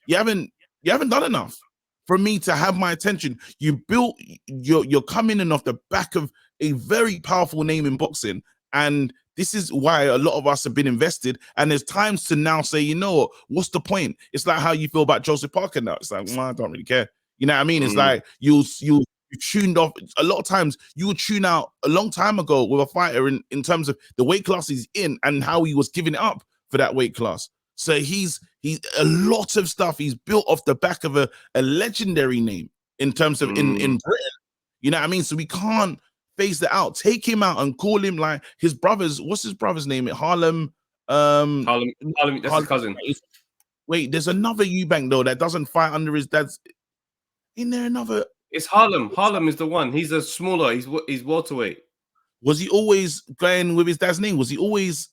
You haven't done enough. for me to have my attention. You're coming in off the back of a very powerful name in boxing, and this is why a lot of us have been invested. And there's times to now say, you know what, what's the point? It's like how you feel about Joseph Parker now. It's like, I don't really care. You know what I mean? It's like you tuned off. A lot of times you would tune out a long time ago with a fighter in terms of the weight class he's in and how he was giving it up for that weight class. So he's a lot of stuff he's built off the back of a legendary name in terms of in Britain. You know what I mean? So we can't phase that out. Take him out and call him like his brothers. What's his brother's name? Harlem. Harlem. That's his cousin. Wait, there's another Eubank though that doesn't fight under his dad's. Isn't there another? It's Harlem. Harlem is the one. He's a smaller. He's welterweight. Was he always going with his dad's name? Was he always?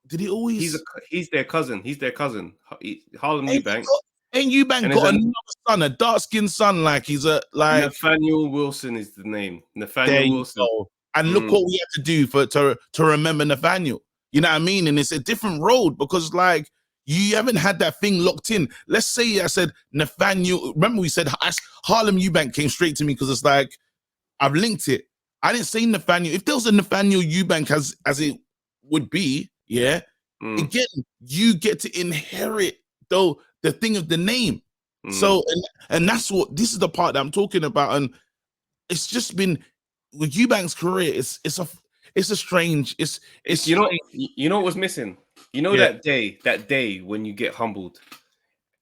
Did he always? He's their cousin. He's their cousin. Harlem Eubank. Ain't Eubank got another son, a dark-skinned son? Like he's a like Nathaniel Wilson is the name. Nathaniel Wilson. Go. And look what we had to do to remember Nathaniel. You know what I mean? And it's a different road because like you haven't had that thing locked in. Let's say I said Nathaniel. Remember we said Harlem Eubank came straight to me because it's like I've linked it. I didn't say Nathaniel. If there was a Nathaniel Eubank as it would be, yeah. Again, you get to inherit though the thing of the name. So and that's what this is the part that I'm talking about. And it's just been with Eubank's career. It's a strange. It's you know what was missing. You know that day when you get humbled.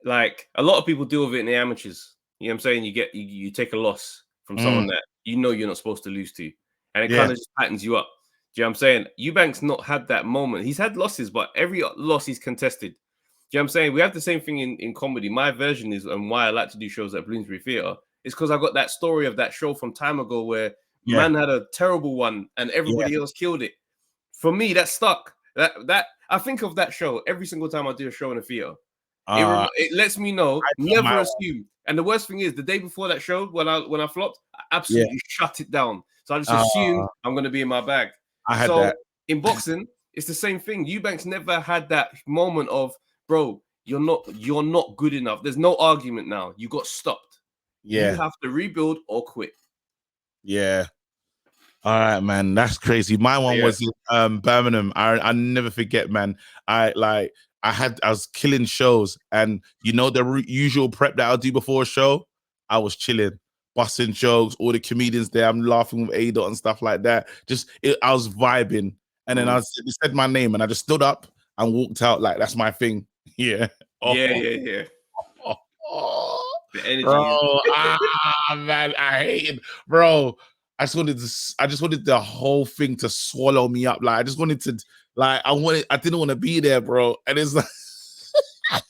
Like a lot of people deal with it in the amateurs. You know what I'm saying? You take a loss from someone that you know you're not supposed to lose to, and it kind of just patterns you up. Do you know what I'm saying? Eubank's not had that moment. He's had losses, but every loss he's contested. Do you know what I'm saying? We have the same thing in comedy. My version is, and why I like to do shows at Bloomsbury Theatre, is because I got that story of that show from time ago where man had a terrible one and everybody else killed it. For me, that stuck. That I think of that show every single time I do a show in a theatre. It lets me know, never assume. And the worst thing is, the day before that show, when I flopped, I absolutely shut it down. So I just assumed I'm going to be in my bag. I had that. In boxing, it's the same thing. Eubanks never had that moment of, bro, you're not good enough. There's no argument now. You got stopped. Yeah. You have to rebuild or quit. Yeah. All right, man. That's crazy. My one was Birmingham. I never forget, man. I was killing shows, and you know the usual prep that I'll do before a show. I was chilling, busting jokes, all the comedians there. I'm laughing with A-Dot and stuff like that. I was vibing, and then they said my name, and I just stood up and walked out like that's my thing. Yeah. The energy. Bro, man, I hate it, bro. I just wanted the whole thing to swallow me up. Like I just wanted to, like I didn't want to be there, bro. And it's like,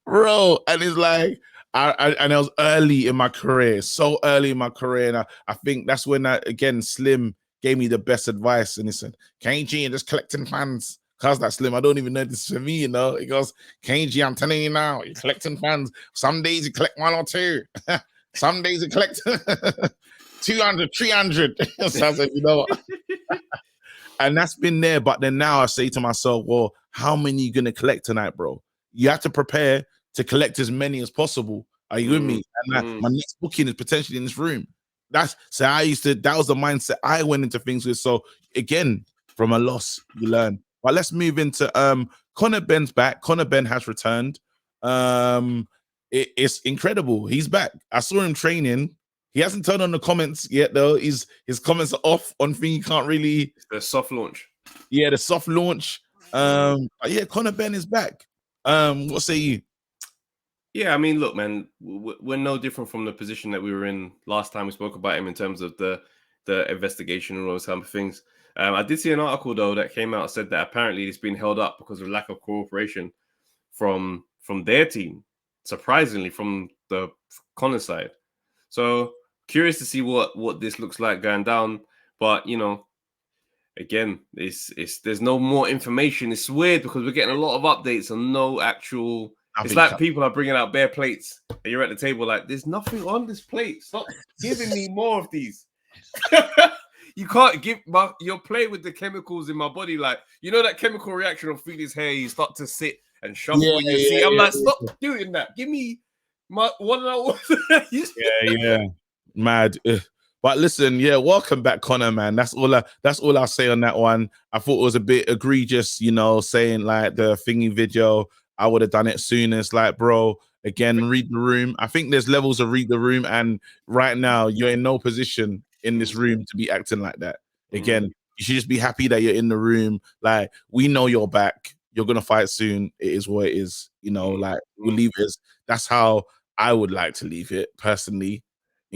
bro, and it's like, I was early in my career, so early in my career, and I think that's when again Slim gave me the best advice, and he said, "KG, you're just collecting fans." Cause that Slim, I don't even know this is for me, you know. He goes, "KG, I'm telling you now, you're collecting fans. Some days you collect one or two, some days you collect 200, 300." So I said, you know what? And that's been there. But then now I say to myself, well, how many are you going to collect tonight, bro? You have to prepare to collect as many as possible. Are you with me? And my next booking is potentially in this room. That was the mindset I went into things with. So again, from a loss, you learn. But let's move into Conor Benn's back. Conor Benn has returned. It's incredible. He's back. I saw him training. He hasn't turned on the comments yet, though. His comments are off on thing. You can't really. The soft launch. Yeah, the soft launch. But yeah, Conor Benn is back. What say you? Yeah, I mean, look, man, we're no different from the position that we were in last time we spoke about him in terms of the investigation and all those kind of things. I did see an article though that came out and said that apparently it's been held up because of lack of cooperation from their team. Surprisingly, from the Conor side. So curious to see what this looks like going down. But you know, again, there's no more information. It's weird because we're getting a lot of updates and no actual. It's like people are bringing out bare plates and you're at the table like, there's nothing on this plate. Stop giving me more of these. You can't give your plate with the chemicals in my body. Like, you know that chemical reaction of Felix hair, you start to sit and shuffle when you see. I'm like, stop doing that. Give me Yeah. Mad. But listen, yeah, welcome back, Connor, man. That's all I'll say on that one. I thought it was a bit egregious, saying like the thingy video. I would have done it soon. It's like, bro, again, read the room. I think there's levels of read the room, and right now you're in no position in this room to be acting like that. Again, you should just be happy that you're in the room. Like, we know you're back. You're gonna fight soon. It is what it is. Like, we'll leave it. That's how I would like to leave it personally.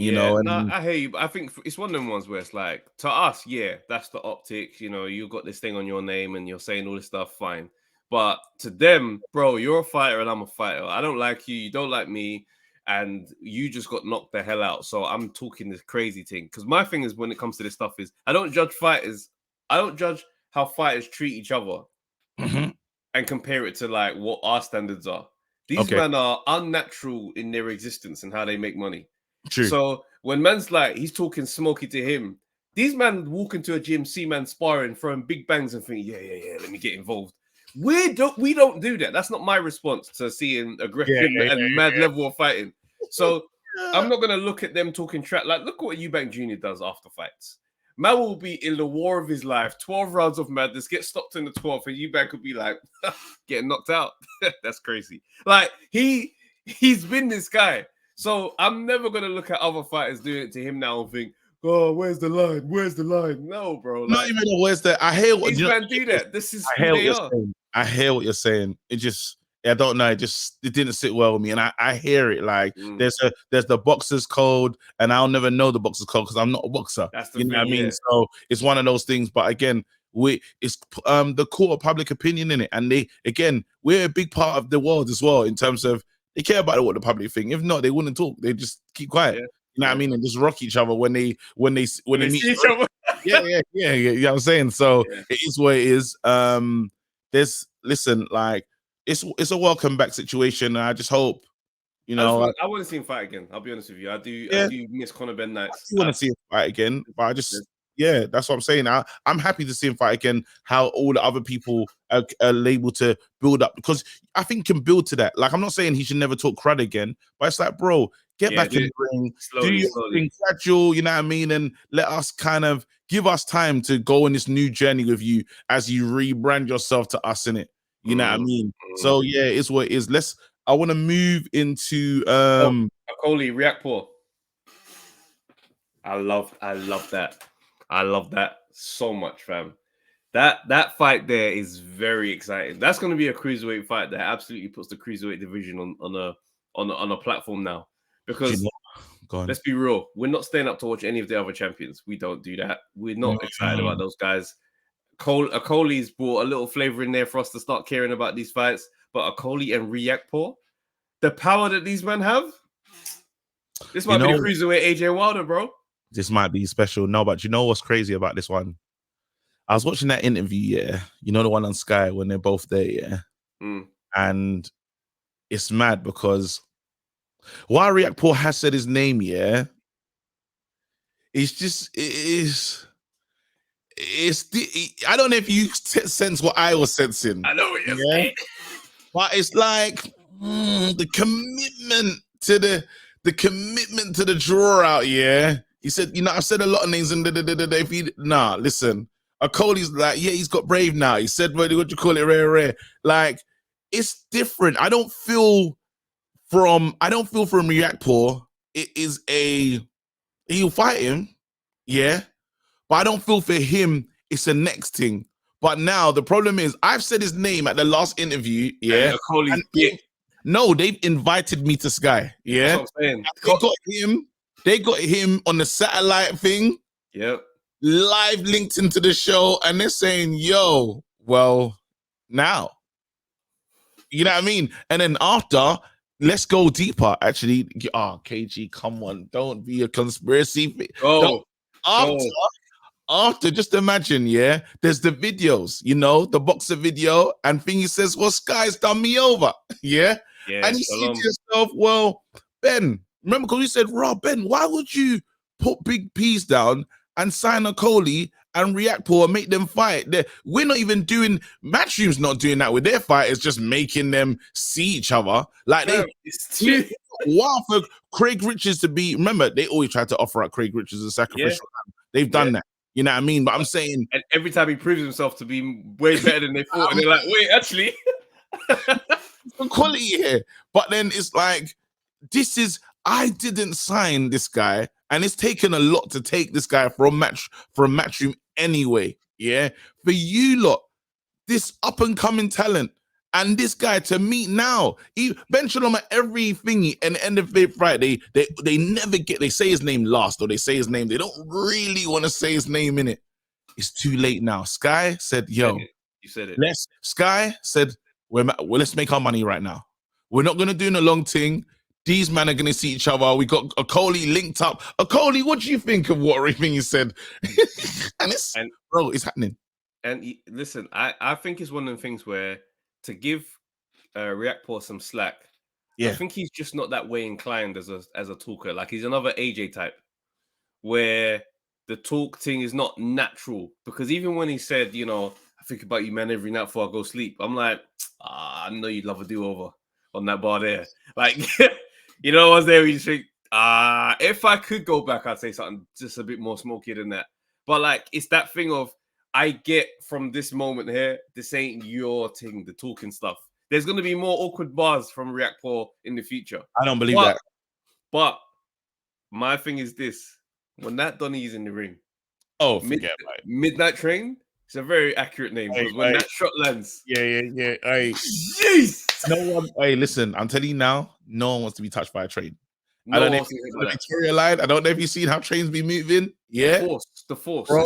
I hear you, but I think it's one of them ones where it's like, to us, that's the optics. You got this thing on your name and you're saying all this stuff, fine. But to them, bro, you're a fighter and I'm a fighter. I don't like you, you don't like me, and you just got knocked the hell out. So I'm talking this crazy thing. Because my thing is, when it comes to this stuff, is I don't judge fighters. I don't judge how fighters treat each other and compare it to like what our standards are. These men are unnatural in their existence and how they make money. True. So when man's like, he's talking smoky to him, these men walk into a gym, see man sparring, throwing big bangs and think, yeah, let me get involved. We don't do that. That's not my response to seeing aggression and mad level of fighting. So I'm not going to look at them talking trap. Like, look at what Eubank Jr. does after fights. Man will be in the war of his life, 12 rounds of madness, get stopped in the 12th, and Eubank could be like, getting knocked out. That's crazy. Like, he's been this guy. So I'm never going to look at other fighters doing it to him now and think, oh, where's the line? Where's the line? No, bro. Not even a where's the... I hear what... These men do that. This is who they are. I hear what you're saying. It just... I don't know. It didn't sit well with me. And I hear it. Like, there's the boxer's code, and I'll never know the boxer's code because I'm not a boxer. That's the thing, what I mean? Yeah. So it's one of those things. But again, it's the court of public opinion in it. And we're a big part of the world as well in terms of they care about what the public think. If not, they wouldn't talk. They just keep quiet. Yeah. You know what I mean? And just rock each other when they meet each other. Yeah. You know what I'm saying? So it is what it is. Listen, like, it's a welcome back situation. And I just hope, I want to see him fight again. I'll be honest with you. I do miss Conor Ben Knights. I want to see him fight again, but I just that's what I'm saying. I'm happy to see him fight again. How all the other people are able to build up, because I think he can build to that. Like, I'm not saying he should never talk crud again, but it's like, bro, get back in the ring, do your thing gradual, you know what I mean, and let us kind of give us time to go on this new journey with you as you rebrand yourself to us, innit? You know what I mean? So yeah, it's what it is. I want to move into Coley React Poor. I love that. I love that so much, fam. That fight there is very exciting. That's going to be a cruiserweight fight that absolutely puts the cruiserweight division on a platform now. Because let's be real, we're not staying up to watch any of the other champions. We don't do that. We're not excited about those guys. Coley's brought a little flavor in there for us to start caring about these fights. But Coley and Riakpo, the power that these men have, this might be the cruiserweight AJ Wilder, bro. This might be special. No, but you know what's crazy about this one? I was watching that interview, the one on Sky when they're both there, and it's mad because while Riakpo has said his name, I don't know if you sense what I was sensing. I know what you're saying. But it's like the commitment to the draw out, He said, I've said a lot of names and listen. Coley's like, he's got brave now. He said, what you call it, rare. Like, it's different. I don't feel from Riakpo, it is he'll fight him, but I don't feel for him it's the next thing. But now the problem is I've said his name at the last interview, they've invited me to Sky, That's what I'm saying. They got him on the satellite thing, live linked into the show, and they're saying, yo, well, now. You know what I mean? And then after, let's go deeper. Actually, KG, come on, don't be a conspiracy. After, just imagine, there's the videos, the boxer video, and Thingy says, well, Sky's done me over, and you see to yourself, well, Ben, remember, because you said, Ben, why would you put big P's down and sign a Coley and React Poor and make them fight. We're not even doing, Matchroom's not doing that with their fighters, just making them see each other. Like it's too wow for Craig Richards to be, remember, they always tried to offer out Craig Richards as a sacrificial lamb. They've done that. You know what I mean? But I'm saying, and every time he proves himself to be way better than they thought, and they're like, wait, actually, quality here. But then it's like, I didn't sign this guy, and it's taken a lot to take this guy from Matchroom anyway. Yeah, for you lot, this up and coming talent, and this guy to meet now, Ben Shalom at every thingy and end of Friday, they never get, they say his name last, or they say his name, they don't really want to say his name in it. It's too late now. Sky said, yo, you said it. Sky said, let's make our money right now. We're not gonna do a long thing. These men are going to see each other. We got Okoli linked up. Okoli, what do you think of what everything he said? Bro, it's happening. And listen, I think it's one of the things where to give React Poor some slack, I think he's just not that way inclined as a talker. Like, he's another AJ type where the talk thing is not natural. Because even when he said, you know, I think about you, man, every night before I go sleep, I'm like, I know you'd love a do-over on that bar there. Like, you know, I was there, you think, if I could go back, I'd say something just a bit more smoky than that. But like, it's that thing of, I get from this moment here, this ain't your thing, the talking stuff. There's going to be more awkward bars from React Poor in the future. I don't believe that. But my thing is this, when that Donny is in the ring, forget about it. Midnight Train, it's a very accurate name, because when that shot lands. Yeah. Jeez! No one, listen, I'm telling you now, no one wants to be touched by a train. No I don't know if the Victoria line. I don't know if you've seen how trains be moving. Yeah, the force. Bro,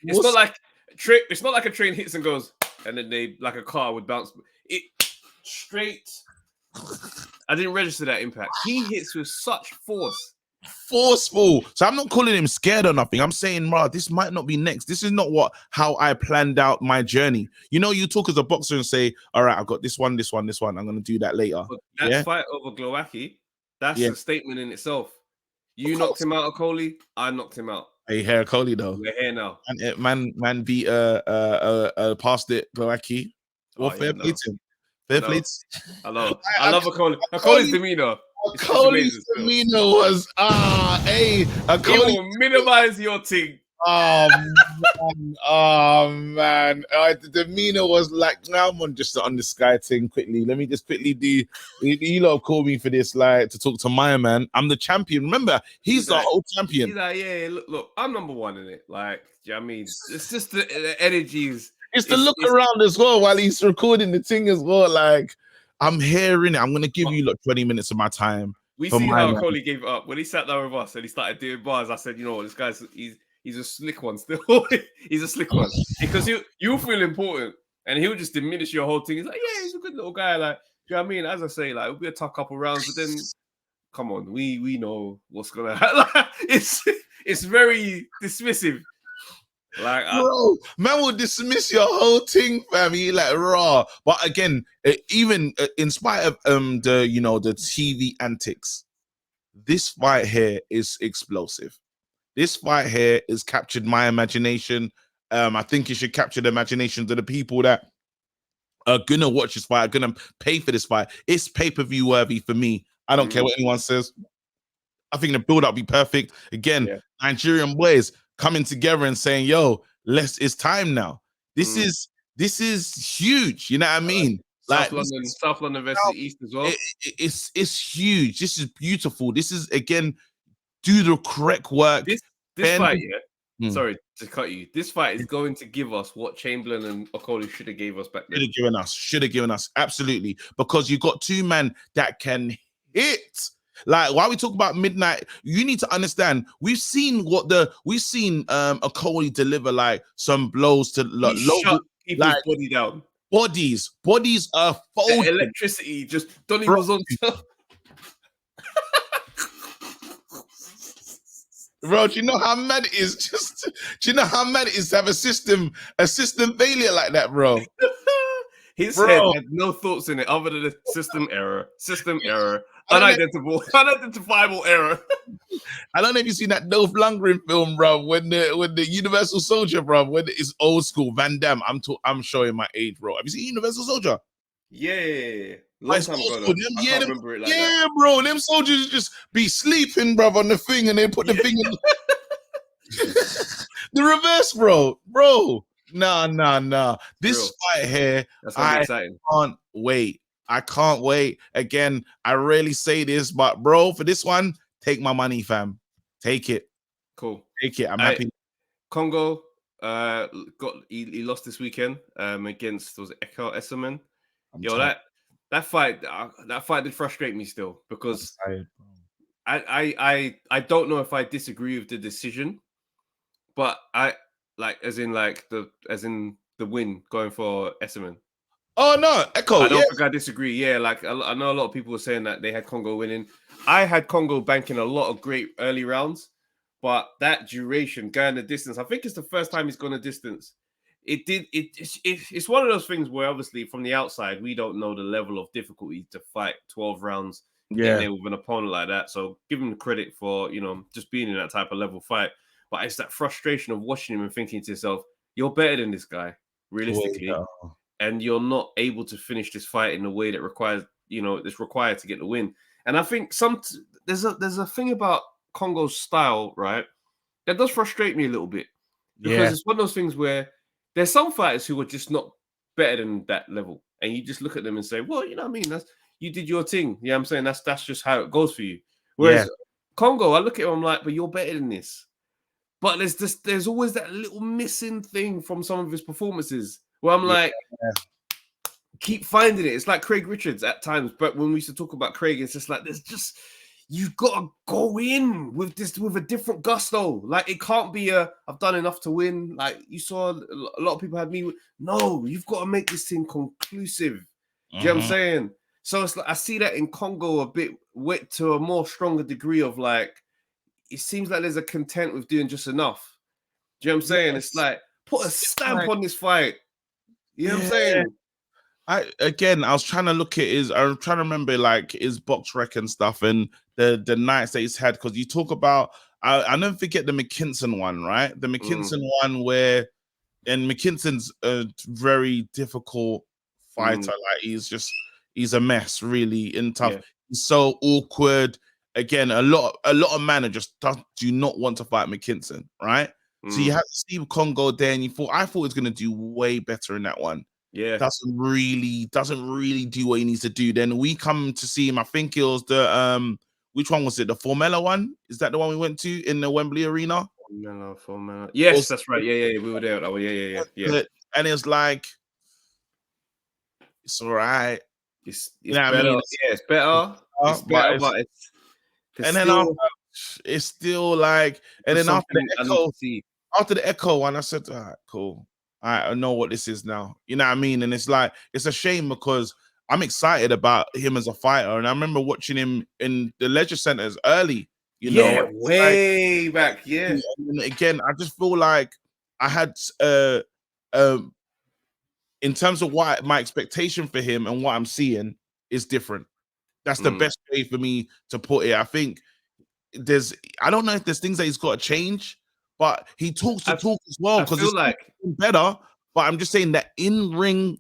it's not like it's not like a train hits and goes, and then they, like a car would bounce. It straight. I didn't register that impact. He hits with such forceful. So I'm not calling him scared or nothing. I'm saying, this might not be next. This is not how I planned out my journey. You know, you talk as a boxer and say, all right, I've got this one. I'm going to do that later. But that fight over Glowacki, that's a statement in itself. You knocked him out, Okoli. I knocked him out. Hey, here, Okoli, though. We're here now. And man beat past it, Glowacki. Well, fair play to him. Fair play. I love Okoli. Okoli's demeanor. Okoli's demeanor was Okoli will minimize your thing. Oh man. The demeanor was like, now I'm on just on the Sky thing quickly. Let me just quickly do. You lot have called me for this, like, to talk to my man. I'm the champion. Remember, he's the whole champion. He's like, yeah, look, I'm number one in it. Like, do you know what I mean? It's just the energies. It's the look around as well while he's recording the thing as well. Like, I'm hearing it. I'm gonna give you 20 minutes of my time. We see how Okoli gave it up when he sat down with us and he started doing bars. I said, you know what, this guy's he's a slick one still. He's a slick one because you feel important and he'll just diminish your whole thing. He's like, yeah, he's a good little guy. Like, do you know what I mean? As I say, like, it'll be a tough couple rounds, but then come on, we know what's gonna happen. It's very dismissive. Like, bro, man will dismiss your whole thing, fam. He like raw. But again, even in spite of the TV antics, this fight here is explosive. This fight here has captured my imagination. I think it should capture the imaginations of the people that are gonna watch this fight, are gonna pay for this fight. It's pay-per-view worthy for me. I don't care what anyone says. I think the build-up be perfect. Again, Nigerian boys coming together and saying, yo, it's time now. This is huge. You know what I mean? South London versus East as well. It's huge. This is beautiful. This is, again, do the correct work. This fight, sorry to cut you. This fight is going to give us what Chamberlain and Okoli should have gave us back then. Should have given us, absolutely. Because you got two men that can hit. Like, while we talk about Midnight, you need to understand, we've seen Okoli deliver like some blows to shut people's body down. Bodies are folded. The electricity, just Donny was on top. Bro, do you know how mad it is? Do you know how mad it is to have a system failure like that, bro? His head had no thoughts in it other than the system error. Unidentifiable error. I don't know if you've seen that Dolph Lundgren film, bro. When the Universal Soldier, bro, when it's old school Van Damme. I'm showing my age, bro. Have you seen Universal Soldier? Yeah. Long time ago, though. I can't remember it like that. Yeah, bro. Them soldiers just be sleeping, bro, on the thing, and they put the thing in the reverse, bro. Nah. This fight here, that's gonna be exciting. Can't wait. I can't wait. Again, I rarely say this, but bro, for this one, take my money, fam. Take it. Cool. Take it. I'm happy. Congo he lost this weekend against, was it Eko Esserman? Yo, that fight did frustrate me still, because I don't know if I disagree with the decision, but I as in the win going for Esserman. Oh no, Eko. I don't think I disagree. Yeah, like I know a lot of people were saying that they had Congo winning. I had Congo banking a lot of great early rounds, but that duration, going the distance, I think it's the first time he's gone a distance. It's one of those things where obviously from the outside we don't know the level of difficulty to fight 12 rounds in there with an opponent like that. So give him the credit for just being in that type of level fight. But it's that frustration of watching him and thinking to yourself, you're better than this guy, realistically. And you're not able to finish this fight in the way that requires, it's required to get the win. And I think there's a thing about Congo's style, right, that does frustrate me a little bit, because it's one of those things where there's some fighters who are just not better than that level, and you just look at them and say, well, you know what I mean, you did your thing. Yeah, I'm saying that's just how it goes for you. Whereas Congo, I look at him, I'm like, but you're better than this. But there's always that little missing thing from some of his performances where I'm like, keep finding it. It's like Craig Richards at times, but when we used to talk about Craig, it's just like you've got to go in with a different gusto. Like, it can't be I've done enough to win. Like you saw a lot of people had me. No, you've got to make this thing conclusive. Do you know what I'm saying? So it's like I see that in Congo a bit to a more stronger degree of like, it seems like there's a content with doing just enough. Do you know what I'm saying? It's like, put a stamp on this fight. You know what I'm saying? I was trying to look at I'm trying to remember like his box rec and stuff and the nights that he's had, because you talk about I never forget the McKinson one, right? The McKinson one where, and McKinson's a very difficult fighter. Like he's a mess, really, in tough. He's so awkward. Again, a lot of managers do not want to fight McKinson, right? So you have to see Congo there, and I thought he was gonna do way better in that one. Yeah, doesn't really do what he needs to do. Then we come to see him. I think it was the which one was it? The Formella one? Is that the one we went to in the Wembley Arena? Formella. Yes, that's right. Yeah, we were there. Oh, yeah. And it's like, it's all right. It's better. I mean? Yeah, it's better. It's better, but it's and then still, it's still like, and then after the Eko one, I said, all right, cool. I know what this is now. You know what I mean? And it's like, it's a shame because I'm excited about him as a fighter. And I remember watching him in the leisure centers early, you know, way back. Yeah. And again, I just feel like I had, in terms of what my expectation for him and what I'm seeing is different. That's the best way for me to put it. I think I don't know if there's things that he's got to change, but he talks the talk as well, because it's like better. But I'm just saying that in-ring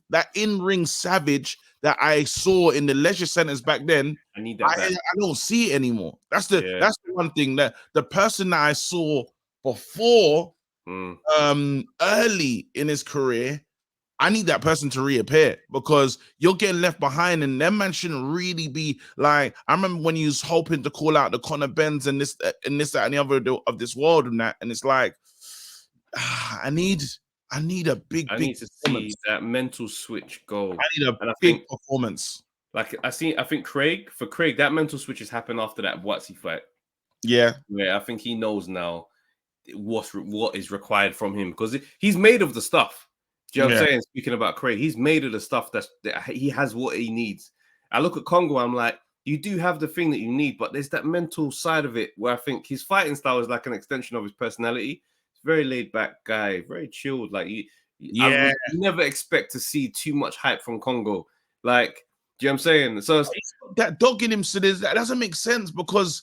savage that I saw in the leisure centers back then, I need that. I don't see it anymore. That's the one thing, that the person that I saw before, early in his career, I need that person to reappear, because you're getting left behind, and them man shouldn't really be like. I remember when he was hoping to call out the Conor Benns and this, that, and the other of this world and that, and it's like, I need a big. I need to see that mental switch go. I need a big performance. Like I think Craig, that mental switch has happened after that Boatsy fight. Yeah, I think he knows now what is required from him, because he's made of the stuff. Do you know what I'm saying? Speaking about Craig, he's made of the stuff that he has what he needs. I look at Congo, I'm like, you do have the thing that you need, but there's that mental side of it where I think his fighting style is like an extension of his personality. He's a very laid back guy, very chilled. Like you never expect to see too much hype from Congo. Like, you know what I'm saying? So that dog in him, so that doesn't make sense, because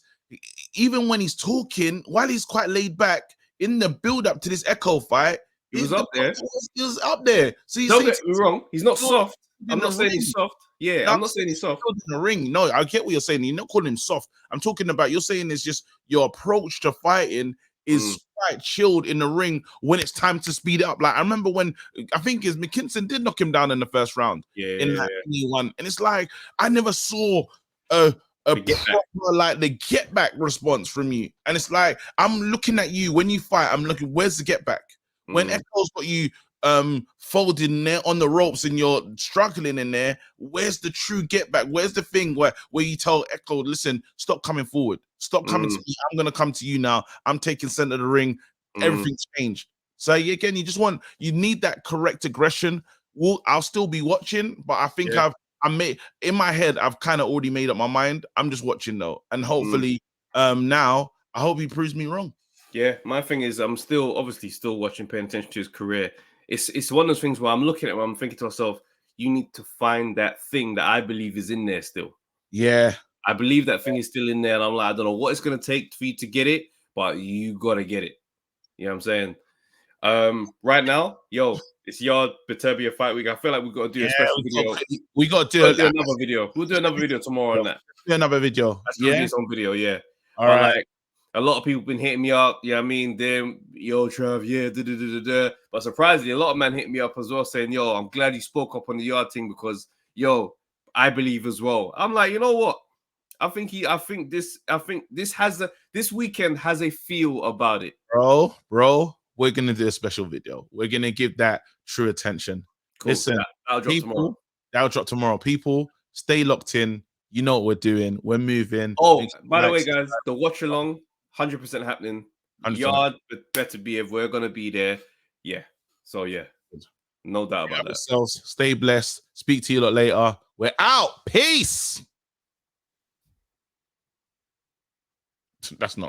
even when he's talking, while he's quite laid back in the build-up to this Echo fight, he was up there. He was up there. So don't get me wrong, he's not soft. I'm not saying he's soft. Yeah, no, I'm not saying he's soft. In the ring. No, I get what you're saying. You're not calling him soft. I'm talking about, you're saying it's just your approach to fighting is quite chilled in the ring when it's time to speed up. Like, I remember when, I think McKinson did knock him down in the first round in that one. And it's like, I never saw a proper, like, the get back response from you. And it's like, I'm looking at you when you fight, I'm looking, where's the get back? When Echo's got you folded in there on the ropes and you're struggling in there, where's the true get back? Where's the thing where you tell Echo, listen, stop coming forward, stop coming to me, I'm gonna come to you now, I'm taking center of the ring, everything's changed. So again, you need that correct aggression. I'll still be watching, but I think in my head, I've kind of already made up my mind. I'm just watching though, and hopefully now I hope he proves me wrong. Yeah, my thing is, I'm still watching, paying attention to his career. It's one of those things where I'm looking at him, I'm thinking to myself, you need to find that thing that I believe is in there still. Yeah. I believe that thing is still in there, and I'm like, I don't know what it's going to take for you to get it, but you got to get it. You know what I'm saying? Right now, it's Yard Beterbia fight week. I feel like we've got to do a special video. We got to do another video. We'll do another video tomorrow on that. Do another video. That's going to be its own video, yeah. All right. Like, a lot of people been hitting me up. Yeah, I mean, them, yo, Trav, yeah, But surprisingly, a lot of men hit me up as well, saying, yo, I'm glad you spoke up on the Yard thing because, yo, I believe as well. I'm like, you know what? I think this weekend has a feel about it. Bro, we're gonna do a special video. We're gonna give that true attention. Cool. Listen, that'll drop tomorrow. People, stay locked in. You know what we're doing. We're moving. Oh, by the way, guys, the watch along, 100% happening. 100%. Yard better be if we're gonna be there. Yeah. So yeah, no doubt about that. Stay blessed. Speak to you a lot later. We're out. Peace. That's not right.